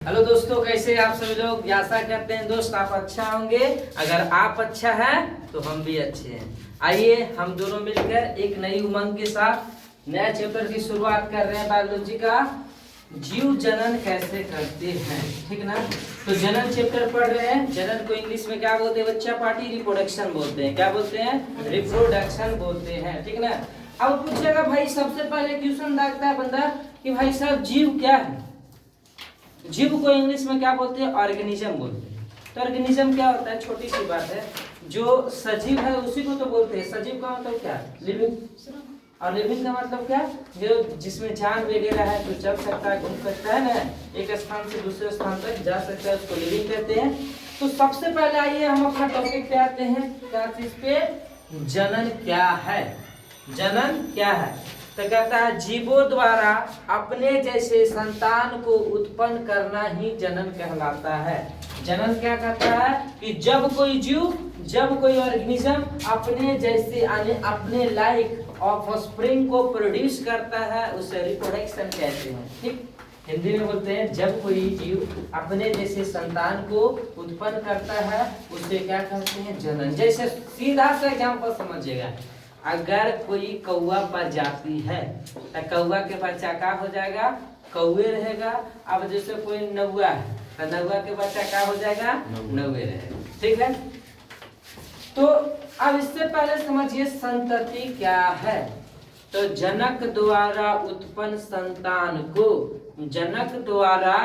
Hello दोस्तों, कैसे आप सभी लोग। आशा करते हैं दोस्त आप अच्छा होंगे। अगर आप अच्छा है तो हम भी अच्छे हैं। आइए हम दोनों मिलकर एक नई उमंग के साथ नया चैप्टर की शुरुआत कर रहे हैं बायोलॉजी का। जीव जनन कैसे करते हैं, ठीक ना। तो जनन चैप्टर पढ़ रहे हैं। जनन को इंग्लिश में क्या बोलते हैं बच्चा पार्टी? रिप्रोडक्शन बोलते हैं। क्या बोलते हैं? रिप्रोडक्शन बोलते हैं, ठीक ना। अब पूछेगा भाई, सबसे पहले क्वेश्चन डालता है बंदा कि भाई साहब जीव क्या है। जीव को इंग्लिश में क्या बोलते हैं? ऑर्गेनिज्म बोलते हैं। तो ऑर्गेनिज्म क्या होता है? छोटी सी बात है, जो सजीव है उसी को तो बोलते हैं। सजीव का मतलब क्या? लिविंग। और लिविंग का मतलब क्या? जो जिसमें जान वगैरह है, तो चल सकता है, घूम सकता है ना, एक स्थान से दूसरे स्थान तक जा सकता है, उसको लिविंग कहते हैं। तो सबसे पहले आइए हम अपना टॉपिक पे आते हैं। क्या चीज पे? जनन क्या है। जनन क्या है? तो कहता है जीवों द्वारा अपने जैसे संतान को उत्पन्न करना ही जनन कहलाता है। जनन क्या कहता है कि जब कोई जीव, जब कोई ऑर्गेनिज्म अपने जैसे अपने लाइक ऑफस्प्रिंग को प्रोड्यूस करता है, उसे रिप्रोडक्शन कहते हैं। ठीक, हिंदी में बोलते हैं जब कोई जीव अपने जैसे संतान को उत्पन्न करता है उसे क्या कहते हैं? जनन। जैसे सीधा सा एग्जाम्पल समझिएगा, अगर कोई कौवा प्रजाति है तो कौवा के बच्चा क्या हो जाएगा? कौवे रहेगा। अब जैसे कोई नौवा है तो नौवा के बच्चा क्या हो जाएगा? नौवे रहेगा, ठीक है। तो अब इससे पहले समझिए संतति क्या है। तो जनक द्वारा उत्पन्न संतान को, जनक द्वारा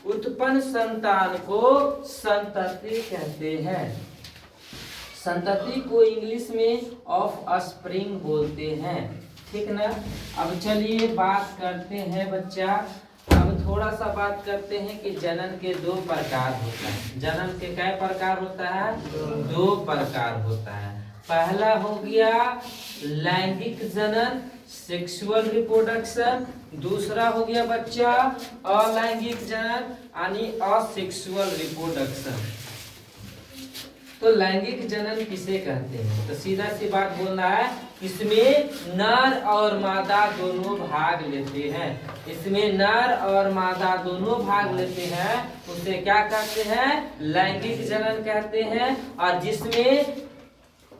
उत्पन्न संतान को संतति कहते हैं। संतति को इंग्लिश में ऑफ स्प्रिंग बोलते हैं, ठीक ना। अब चलिए बात करते हैं बच्चा, अब थोड़ा सा बात करते हैं कि जनन के दो प्रकार होता है। जनन के क्या प्रकार होता है? दो प्रकार होता है। पहला हो गया लैंगिक जनन, सेक्सुअल रिप्रोडक्शन। दूसरा हो गया बच्चा अलैंगिक जनन यानी असेक्सुअल रिप्रोडक्शन। तो लैंगिक जनन किसे कहते हैं? तो सीधा सी बात बोलना है, इसमें नर और मादा दोनों भाग लेते हैं। इसमें नर और मादा दोनों भाग लेते हैं, उसे क्या कहते हैं? लैंगिक जनन कहते हैं। और जिसमें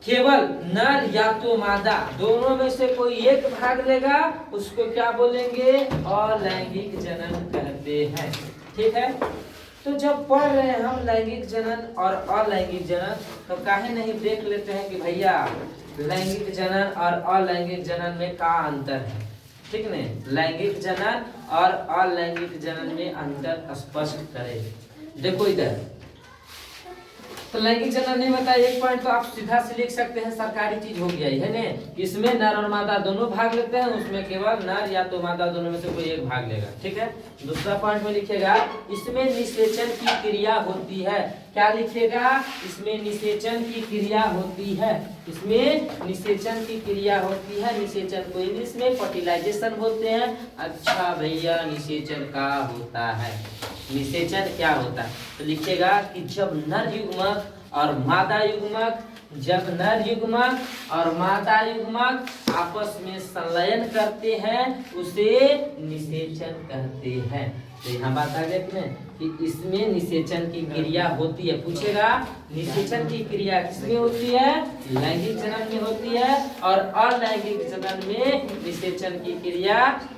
केवल नर या तो मादा दोनों में से कोई एक भाग लेगा उसको क्या बोलेंगे? अलैंगिक जनन कहते हैं, ठीक है। तो जब पढ़ रहे हैं हम लैंगिक जनन और अलैंगिक जनन, तो काहे नहीं देख लेते हैं कि भैया लैंगिक जनन और अलैंगिक जनन में क्या अंतर है, ठीक नहीं। लैंगिक जनन और अलैंगिक जनन में अंतर स्पष्ट करें। देखो इधर, तो लैंगिक जनन नहीं बताया एक पॉइंट, तो आप सीधा से लिख सकते हैं सरकारी चीज हो गया है ना। इसमें नर और मादा दोनों भाग लेते हैं, उसमें केवल नर या तो मादा दोनों में से कोई एक भाग लेगा, ठीक है। दूसरा पॉइंट में लिखेगा इसमें निषेचन की क्रिया होती है। क्या लिखेगा? इसमें निषेचन की क्रिया होती है। इसमें निषेचन की क्रिया होती है। निषेचन को इंग्लिश में फर्टिलाइजेशन बोलते हैं। अच्छा भैया, निषेचन क्या होता है? निषेचन क्या होता है? तो लिखेगा कि जब नर युग्मक और मादा युग्मक, जब नर युग्मक और मादा युग्मक आपस में संलयन करते हैं उसे निषेचन कहते हैं। तो यहाँ बात आ गई कि इसमें निषेचन की क्रिया होती है। पूछेगा निषेचन की क्रिया किसमें होती है? लैंगिक जनन में होती है। और अलैंगिक जनन में निषेचन की क्रिया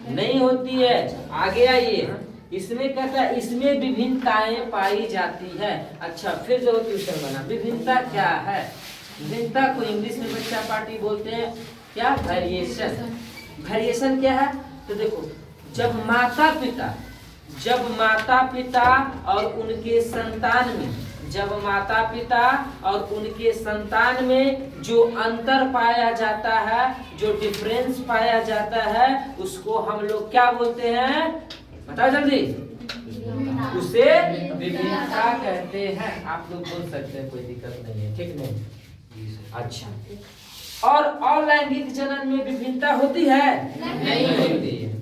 नहीं होती है। आगे आइए, इसमें कहता है इसमें विभिन्नताएं पाई जाती है। अच्छा, फिर जो क्वेश्चन बना, विभिन्नता क्या है? विभिन्नता को इंग्लिश में बच्चा पार्टी बोलते हैं क्या? वेरिएशन। वेरिएशन क्या है? तो देखो, जब माता पिता और उनके संतान में, जब माता पिता और उनके संतान में जो अंतर पाया जाता है, जो डिफरेंस पाया जाता है, उसको हम लोग क्या बोलते हैं? बताओ जल्दी। उसे विभिन्नता कहते हैं। आप लोग बोल सकते हैं, कोई दिक्कत नहीं है, ठीक नहीं। अच्छा, और अलैंगिक जनन में विभिन्नता होती है? नहीं होती है।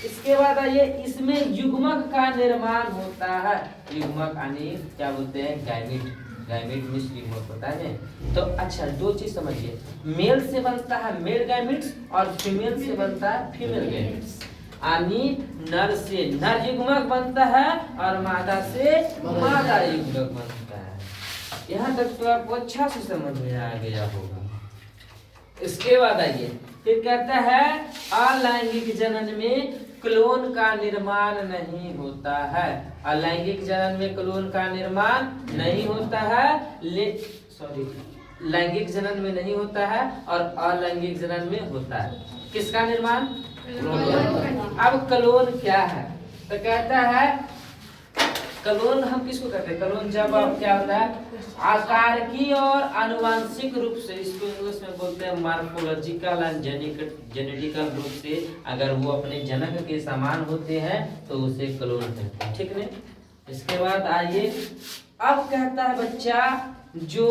इसके बाद आइए, इसमें युग्मक का निर्माण होता है। युग्मक यानी क्या बोलते हैं? गैमीट। गैमीट मीन्स युग्मक होता है ना। तो अच्छा, दो चीज समझिए, मेल से बनता है मेल गैमीट्स और फीमेल से बनता है फीमेल गैमीट्स। यानी नर से नर युग्मक बनता है और मादा से मादा युग्मक बनता है। यहाँ तक तो आपको अच्छा से समझ में आ गया होगा। इसके बाद आइए फिर कहता है अलैंगिक जनन में क्लोन का निर्माण नहीं होता है। अलैंगिक जनन में क्लोन का निर्माण नहीं होता है, लैंगिक जनन में नहीं होता है और अलैंगिक जनन में होता है। किसका निर्माण? अब क्लोन क्या है? तो कहता है क्लोन हम किसको कहते हैं? क्लोन जब क्या होता है आकार की और आनुवांशिक रूप से, इसको इंग्लिश में बोलते हैं मॉर्फोलॉजिकल एंड जेनेटिकल रूप से अगर वो अपने जनक के समान होते हैं तो उसे क्लोन कहते हैं। ठीक नहीं? इसके बाद आइए अब कहता है बच्चा जो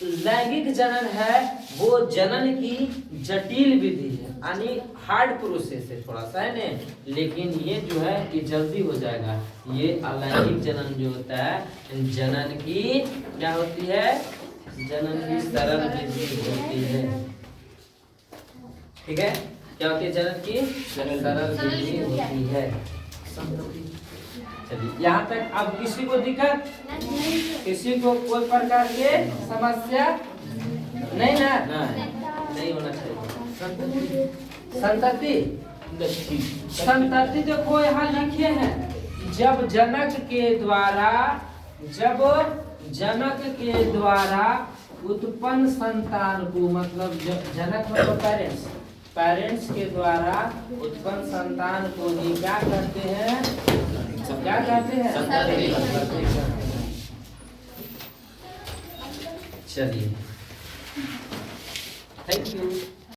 लैंगिक जनन है वो जनन की जटिल विधि है, यानी हार्ड प्रोसेस है थोड़ा सा है ना, लेकिन ये जो है कि जल्दी हो जाएगा। ये अलैंगिक जनन जो होता है जनन की क्या होती है? जनन की सरल विधि होती है। ठीक है, क्या होती है? जनन की सरल विधि होती है। चलिए यहाँ तक अब किसी को दिक्कत, किसी को कोई प्रकार के समस्या नहीं ना? नहीं होना चाहिए। संतति संतति देखो यहाँ लिखे हैं जब जनक के द्वारा उत्पन्न संतान को, मतलब जनक मतलब पेरेंट्स के द्वारा उत्पन्न संतान को ही क्या कहते हैं? क्या कहते हैं? चलिए, थैंक यू।